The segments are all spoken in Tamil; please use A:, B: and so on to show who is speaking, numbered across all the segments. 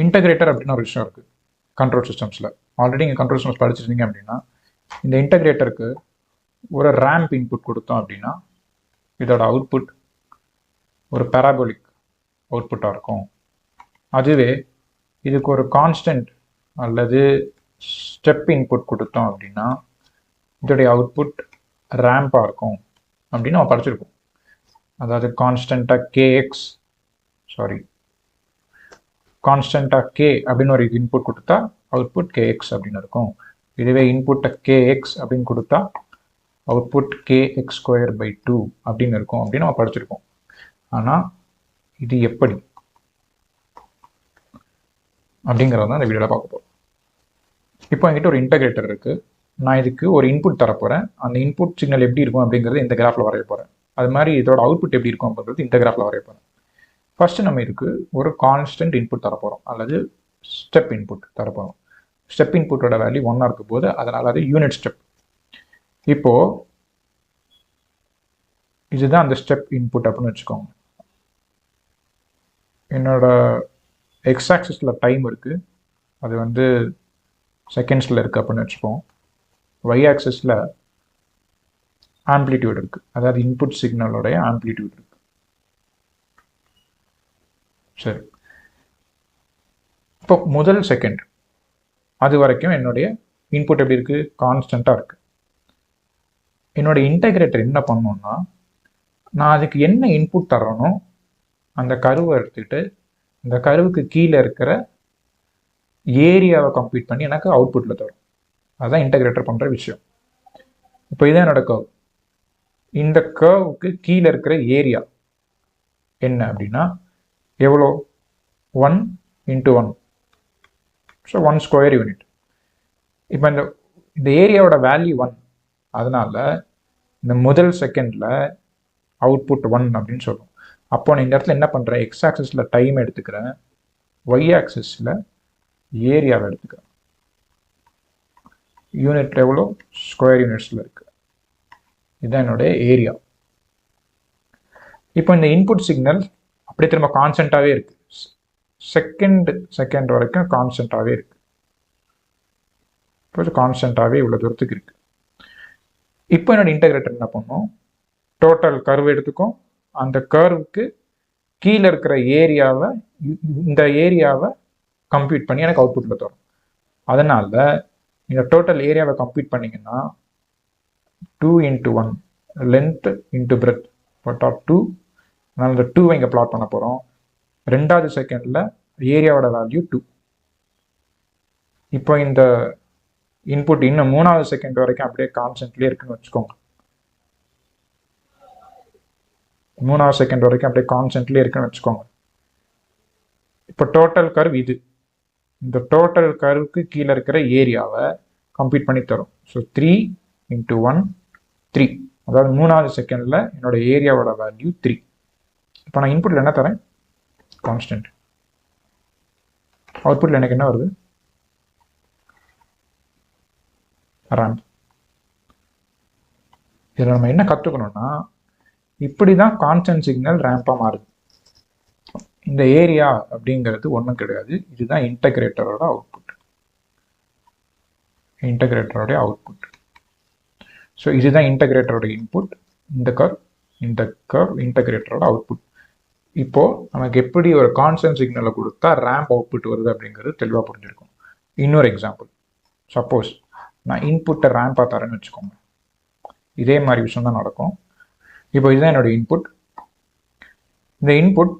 A: இன்டகிரேட்டர் அப்படின்னு ஒரு விஷயம் இருக்குது கண்ட்ரோல் சிஸ்டம்ஸில். ஆல்ரெடி நீங்கள் கண்ட்ரோல் சிஸ்டம்ஸ் படிச்சிருந்தீங்க அப்படின்னா இந்த இன்டகிரேட்டருக்கு ஒரு ரேம்ப் இன்புட் கொடுத்தோம் அப்படின்னா இதோட அவுட்புட் ஒரு பேராபோலிக் அவுட்புட்டாக இருக்கும். அதுவே இதுக்கு ஒரு கான்ஸ்டன்ட் அல்லது ஸ்டெப் இன்புட் கொடுத்தோம் அப்படின்னா இதோடைய அவுட்புட் ரேம்பாக இருக்கும் அப்படின்னு நம்ம படிச்சிருக்கோம். அதாவது கான்ஸ்டன்ட்டாக கே அப்படின்னு ஒரு இன்புட் கொடுத்தா அவுட்புட் கேஎக்ஸ் அப்படின்னு இருக்கும். இதுவே இன்புட்டை கேஎக்ஸ் அப்படின்னு கொடுத்தா அவுட்புட் கேஎக்ஸ் ஸ்கொயர் பை 2 அப்படின்னு இருக்கும் அப்படின்னு நம்ம படிச்சிருக்கோம். ஆனால் இது எப்படி அப்படிங்கிறத தான் இந்த வீடியோவில் பார்க்க போகிறோம். இப்போ என்கிட்ட ஒரு இன்டகிரேட்டர் இருக்குது. நான் இதுக்கு ஒரு இன்புட் தரப்போகிறேன். அந்த இன்புட் சிக்னல் எப்படி இருக்கும் அப்படிங்கிறது இந்த கிராஃபில் வரைய போகிறேன். அது மாதிரி இதோட அவுட்புட் எப்படி இருக்கும் அப்படிங்கிறது இந்த கிராஃபில் வரைய போகிறேன். ஃபர்ஸ்ட் நம்ம இதுக்கு ஒரு கான்ஸ்டன்ட் இன்புட் தரப்போகிறோம் அல்லது ஸ்டெப் இன்புட் தரப்போகிறோம். ஸ்டெப் இன்புட்டோட வேல்யூ 1 இருக்கும் போது அதனால் அது யூனிட் ஸ்டெப். இப்போது இதுதான் அந்த ஸ்டெப் இன்புட் அப்படின்னு வச்சுக்கோங்க. என்னோட எக்ஸ் ஆக்சிஸில் டைம் இருக்குது, அது வந்து செகண்ட்ஸில் இருக்குது அப்படின்னு வச்சுப்போம். ஒய் ஆக்சிஸில் ஆம்ப்ளிடியூட் இருக்குது, அதாவது இன்புட் சிக்னலோடைய ஆம்ப்ளிடியூட் இருக்குது. சரி, இப்போ முதல் செகண்ட் அது வரைக்கும் என்னுடைய இன்புட் எப்படி இருக்குது? கான்ஸ்டண்ட்டாக இருக்குது. என்னுடைய இன்டகிரேட்டர் என்ன பண்ணணும்னா, நான் அதுக்கு என்ன இன்புட் தரனோ அந்த கருவை எடுத்துக்கிட்டு இந்த கருவுக்கு கீழே இருக்கிற ஏரியாவை கம்ப்ளீட் பண்ணி எனக்கு அவுட்புட்டில் தரும். அதுதான் இன்டகிரேட்டர் பண்ணுற விஷயம். இப்போ இதான் என்னோட கர்வ். இந்த கர்வுக்கு கீழே இருக்கிற ஏரியா என்ன அப்படின்னா எவ்வளோ? 1 × 1, ஸோ 1 ஸ்கொயர் யூனிட். இப்போ இந்த ஏரியாவோட வேல்யூ 1, அதனால் இந்த முதல் செகண்டில் அவுட்புட் 1 அப்படின்னு சொல்லுவோம். அப்போ நான் இந்த இடத்துல என்ன பண்ணுறேன்? எக்ஸ் ஆக்சிஸில் டைம் எடுத்துக்கிறேன், ஒய் ஆக்சிஸில் ஏரியாவை எடுத்துக்கிறேன். யூனிட் எவ்வளோ? ஸ்கொயர் யூனிட்ஸில் இருக்குது. இதுதான் என்னுடைய ஏரியா. இப்போ இந்த இன்புட் சிக்னல் அப்படியே திரும்ப கான்ஸ்டண்ட்டாகவே இருக்குது. செகண்ட் வரைக்கும் கான்ஸ்டண்ட்டாகவே இருக்குது. இப்போ கான்ஸ்டண்ட்டாகவே இவ்வளோ தூரத்துக்கு இருக்குது. இப்போ என்னோட இன்டகிரேட்டர் என்ன பண்ணும்? டோட்டல் கர்வ் எடுத்துக்கும், அந்த கர்வுக்கு கீழே இருக்கிற ஏரியாவை, இந்த ஏரியாவை கம்ப்யூட் பண்ணி எனக்கு அவுட்புட்டில் தரும். அதனால் இந்த டோட்டல் ஏரியாவை கம்ப்யூட் பண்ணிங்கன்னா 2 × 1 length into breadth but of 2. அதனால் இந்த 2 இங்கே பிளாட் பண்ண போகிறோம். ரெண்டாவது செகண்டில் ஏரியாவோட வேல்யூ 2. இப்போ இந்த இன்புட் இன்னும் 3வது செகண்ட் வரைக்கும் அப்படியே கான்ஸ்டன்ட்லேயே இருக்குன்னு வச்சுக்கோங்க. 3வது செகண்ட் வரைக்கும் அப்படியே கான்ஸ்டன்ட்லேயே இருக்குன்னு வச்சுக்கோங்க. இப்போ டோட்டல் கர்வ் இது. இந்த டோட்டல் கர்வுக்கு கீழே இருக்கிற ஏரியாவை கம்ப்ளீட் பண்ணி தரும். ஸோ 3 × 1 3, அதாவது 3வது செகண்டில் என்னோட ஏரியாவோட வேல்யூ 3. இப்போ நான் இன்புட்டில் என்ன தரேன்? கான்ஸ்டன்ட். அவுட்புட்டில் எனக்கு என்ன வருது? ரேம்ப். இதில் நம்ம என்ன கற்றுக்கணும்னா, இப்படி தான் கான்ஸ்டன்ட் சிக்னல் ரேம்பாக மாறுது. இந்த ஏரியா அப்படிங்கிறது ஒன்றும் கிடையாது, இதுதான் இன்டகிரேட்டரோட அவுட்புட். இன்டகிரேட்டரோடைய அவுட்புட். ஸோ இதுதான் இன்டகிரேட்டரோட இன்புட். இந்த கர்வ் இன்டகிரேட்டரோட அவுட்புட். இப்போது நமக்கு எப்படி ஒரு கான்ஸ்டன்ட் சிக்னலை கொடுத்தா ரேம்ப் அவுட்புட் வருது அப்படிங்கிறது தெளிவாக புரிஞ்சிருக்கும். இன்னொரு எக்ஸாம்பிள், சப்போஸ் நான் இன்புட்டை ரேம்பாக தரேன்னு வச்சுக்கோங்க. இதே மாதிரி விஷயம் தான் நடக்கும். இப்போ இதுதான் என்னோடய இன்புட். இந்த இன்புட்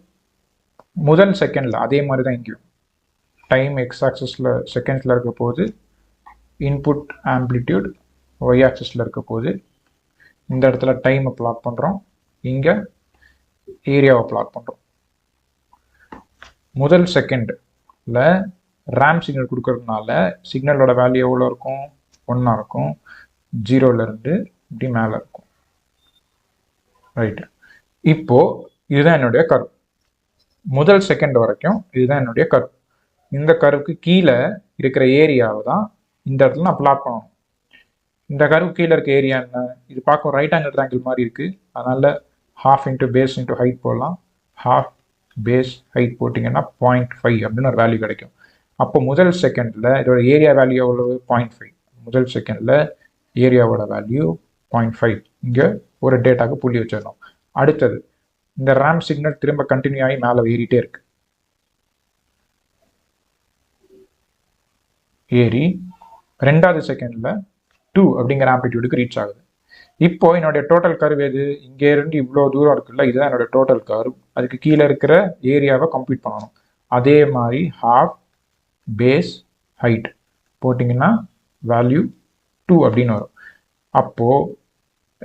A: முதல் செகண்டில் அதே மாதிரி தான் இங்கேயும் டைம் எக்ஸ் ஆக்சிஸில் செகண்ட்ஸில் இருக்க போது, இன்புட் ஆம்ப்ளிடியூட் ஒய் ஆக்சிஸில் இருக்க போது, இந்த இடத்துல டைமை பிளாட் பண்ணுறோம், இங்கே ஏரியாவை பிளாட் பண்ணுறோம். முதல் செகண்டில் ரேம்ப் சிக்னல் கொடுக்கறதுனால சிக்னலோட வேல்யூ எவ்வளோ இருக்கும்? 1 இருக்கும். 0லேருந்து இப்படி மேலே இருக்கும். ரைட்டு. இப்போது இதுதான் என்னுடைய கர்வ். முதல் செகண்ட் வரைக்கும் இதுதான் என்னுடைய கர்வ். இந்த கர்வுக்கு கீழே இருக்கிற ஏரியாவை தான் இந்த இடத்துல நான் பிளாட் பண்ணணும். இந்த கர்வு கீழே இருக்க ஏரியா என்ன? இது பார்க்க ரைட் ஆங்கிள் ட்ரையாங்கிள் மாதிரி இருக்குது. அதனால் 1/2 × பேஸ் × ஹைட் போடலாம். 1/2 பேஸ் ஹைட் போட்டிங்கன்னா 0.5 அப்படின்னு ஒரு வேல்யூ கிடைக்கும். அப்போ முதல் செகண்டில் இதோட ஏரியா வேல்யூ எவ்வளவு? 0.5. முதல் செகண்டில் ஏரியாவோட வேல்யூ 0.5. இங்கே ஒரு டேட்டாக்கு புள்ளி வச்சிடணும். அடுத்தது இந்த ரேம்ப் சிக்னல் திரும்ப கண்டினியூ ஆகி மேலே ஏறிட்டே இருக்கு. ஏறி ரெண்டாவது செகண்டில் 2 அப்படிங்கிற ஆம்பிடியூடுக்கு ரீச் ஆகுது. இப்போ என்னுடைய டோட்டல் கர்வ் எது? இங்கே இருந்து இவ்வளோ தூரம் இருக்குல்ல, இதுதான் என்னோட டோட்டல் கர்வ். அதுக்கு கீழே இருக்கிற ஏரியாவை கம்ப்ளீட் பண்ணணும். அதே மாதிரி ஹாஃப் பேஸ் ஹைட் போட்டிங்கன்னா வேல்யூ 2 அப்படின்னு வரும். அப்போது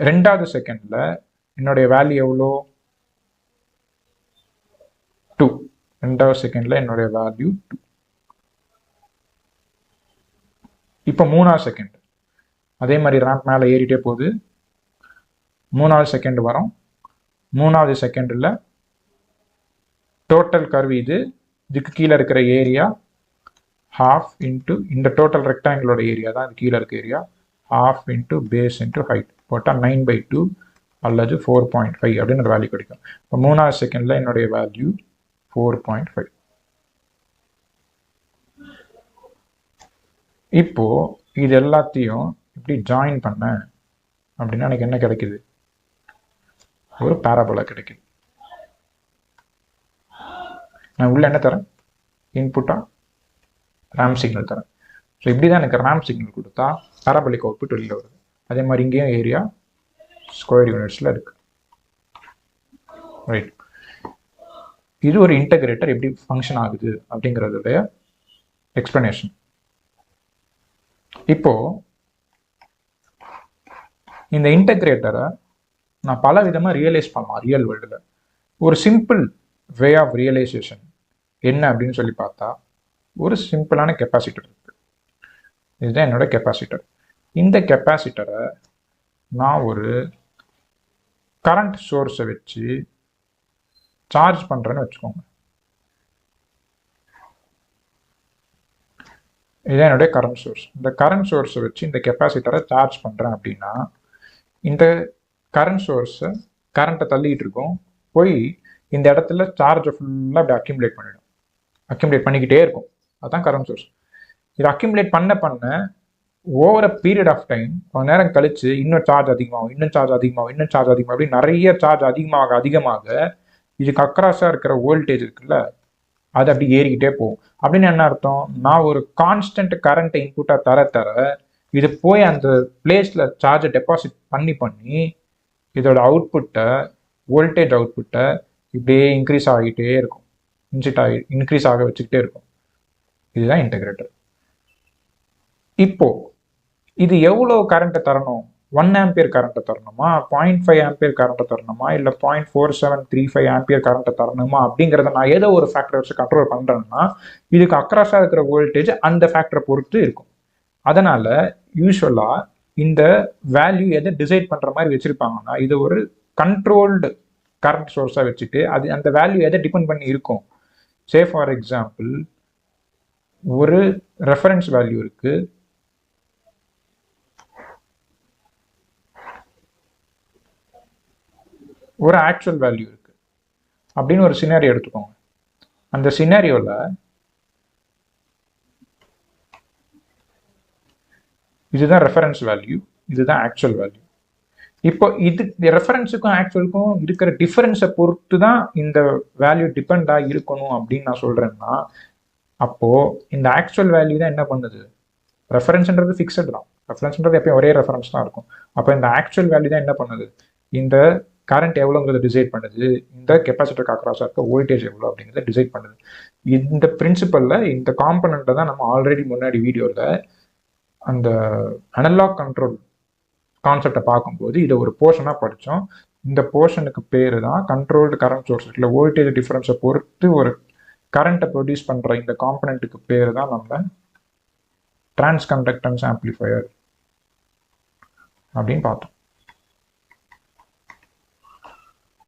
A: ரெண்டாவது செகண்டில் என்னுடைய வேல்யூ எவ்வளோ? 2. ரெண்டாவது செகண்டில் என்னுடைய வேல்யூ 2. இப்போ மூணாவது செகண்ட் அதே மாதிரி ரேம்ப் மேலே ஏறிட்டே போகுது. மூணாவது செகண்ட் வரும். மூணாவது செகண்டில் டோட்டல் கர்வ் இதுக்கு கீழே இருக்கிற ஏரியா ஹாஃப் இன்ட்டு இந்த டோட்டல் ரெக்டாங்கிளோட ஏரியா தான் இது கீழே இருக்க area, half into base into height போட்டால் 9/2 அல்லது 4.5 அப்படின்னு ஒரு வேல்யூ கிடைக்கும். இப்போ மூணாவது செகண்டில் என்னுடைய வேல்யூ 4.5. இப்போ இது எல்லாத்தையும் இப்படி ஜாயின் பண்ண அப்படின்னா எனக்கு என்ன கிடைக்குது? ஒரு பேராபோலா கிடைக்குது. நான் உள்ள என்ன தரேன்? இன்புட்டா ரேம்ப் சிக்னல் தரேன். ஸோ இப்படி தான் எனக்கு ரேம்ப் சிக்னல் கொடுத்தா பேராபோலிக் அவுட்புட் வெளியில் வருது. அதே மாதிரி இங்கேயும் ஏரியா ஸ்கொயர் யூனிட்ஸில் இருக்கு. ரைட். இது ஒரு இன்டகிரேட்டர் எப்படி ஃபங்க்ஷன் ஆகுது அப்படிங்கிறதுடைய எக்ஸ்பிளனேஷன். இப்போ இந்த இன்டகிரேட்டரை நான் பல விதமாக ரியலைஸ் பண்ணலாம் ரியல் வேர்ல்டில். ஒரு சிம்பிள் வே ஆஃப் ரியலைசேஷன் என்ன அப்படின்னு சொல்லி பார்த்தா, ஒரு சிம்பிளான கெப்பாசிட்டர் இருக்கு. இதுதான் என்னோட கெப்பாசிட்டர். இந்த கெப்பாசிட்டரை நான் ஒரு கரண்ட் சோர்ஸை வச்சு சார்ஜ் பண்ணுறேன்னு வச்சுக்கோங்க. இதுதான் என்னுடைய கரண்ட் சோர்ஸ். இந்த கரண்ட் சோர்ஸை வச்சு இந்த கெப்பாசிட்டரை சார்ஜ் பண்ணுறேன் அப்படின்னா, இந்த கரண்ட் சோர்ஸை கரண்ட்டை தள்ளிட்டு இருக்கும், போய் இந்த இடத்துல சார்ஜை ஃபுல்லாக அப்படி அக்யூமுலேட் பண்ணிடும். அக்யூமுலேட் பண்ணிக்கிட்டே இருக்கும். அதுதான் கரண்ட் சோர்ஸ். இது அக்யூமுலேட் பண்ண over a period of time கொஞ்ச நேரம் கழிச்சு இன்னும் சார்ஜ் அதிகமாகும், இன்னும் சார்ஜ் அதிகமாகும், இன்னும் சார்ஜ் அதிகமாகும், அப்படி நிறைய சார்ஜ் அதிகமாக இதுக்கு அக்ராஸாக இருக்கிற வோல்டேஜ் இருக்குல்ல, அது அப்படி ஏறிக்கிட்டே போகும். அப்படின்னு என்ன அர்த்தம்? நான் ஒரு கான்ஸ்டன்ட் கரண்ட்டை இன்புட்டாக தர இது போய் அந்த பிளேஸில் சார்ஜை டெபாசிட் பண்ணி இதோட அவுட்புட்டை, வோல்டேஜ் அவுட்புட்டை இப்படியே இன்க்ரீஸ் ஆகிட்டே இருக்கும், இன்க்ரீஸ் ஆக வச்சுக்கிட்டே இருக்கும். இதுதான் இன்டகிரேட்டர். இப்போ இது எவ்வளோ கரண்ட்டை தரணும்? 1 ஆம்பியர் கரண்ட்டை தரணுமா, 0.5 ஆம்பியர் கரண்ட்டை தரணுமா, இல்லை 0.4735 ஆம்பியர் கரண்ட்டை தரணுமா அப்படிங்கிறத நான் ஏதோ ஒரு ஃபேக்டரை வச்சு கண்ட்ரோல் பண்ணுறேன்னா, இதுக்கு அக்ராஸாக இருக்கிற வோல்டேஜ் அந்த ஃபேக்டரை பொறுத்து இருக்கும். அதனால் யூஸ்வலாக இந்த வேல்யூ எதை டிசைட் பண்ணுற மாதிரி வச்சுருப்பாங்கன்னா, இது ஒரு கண்ட்ரோல்டு கரண்ட் சோர்ஸாக வச்சுட்டு அது அந்த வேல்யூ எதை டிபெண்ட் பண்ணி இருக்கும். சே ஃபார் எக்ஸாம்பிள், ஒரு ரெஃபரன்ஸ் வேல்யூ இருக்குது, ஒரு ஆக்சுவல் வேல்யூ இருக்குது அப்படின்னு ஒரு சினாரியோ எடுத்துக்கோங்க. அந்த சினாரியோவில் இதுதான் ரெஃபரன்ஸ் வேல்யூ, இதுதான் ஆக்சுவல் வேல்யூ. இப்போ இது ரெஃபரன்ஸுக்கும் ஆக்சுவலுக்கும் இருக்கிற டிஃபரன்ஸை பொறுத்து தான் இந்த வேல்யூ டிபெண்டாக இருக்கணும் அப்படின்னு நான் சொல்கிறேன்னா, அப்போது இந்த ஆக்சுவல் வேல்யூ தான் என்ன பண்ணுது? ரெஃபரன்ஸ்ன்றது ஃபிக்ஸட் தான், ரெஃபரன்ஸ்ன்றது எப்பயும் ஒரே ரெஃபரன்ஸ் தான் இருக்கும். அப்போ இந்த ஆக்சுவல் வேல்யூ தான் என்ன பண்ணுது? இந்த கரண்ட் எவ்வளோங்கிறத டிசைட் பண்ணுது, இந்த கெப்பாசிட்டருக்கு அக்ராஸாக இருக்க வோல்டேஜ் எவ்வளோ அப்படிங்கிறத டிசைட் பண்ணுது. இந்த பிரின்சிபலில் இந்த காம்பனண்ட்டை தான் நம்ம ஆல்ரெடி முன்னாடி வீடியோவில் அந்த அனலாக் கண்ட்ரோல் கான்செப்டை பார்க்கும்போது இதை ஒரு போர்ஷனாக படித்தோம். இந்த போர்ஷனுக்கு பேர் தான் கண்ட்ரோல்டு கரண்ட் சோர்ஸ். இல்லை வோல்டேஜ் டிஃபரன்ஸை பொறுத்து ஒரு கரண்ட்டை ப்ரொடியூஸ் பண்ணுற இந்த காம்பனண்ட்டுக்கு பேர் தான் நம்ம டிரான்ஸ்கண்டக்டன்ஸ் ஆம்ப்ளிஃபையர் அப்படின்னு பார்த்தோம்.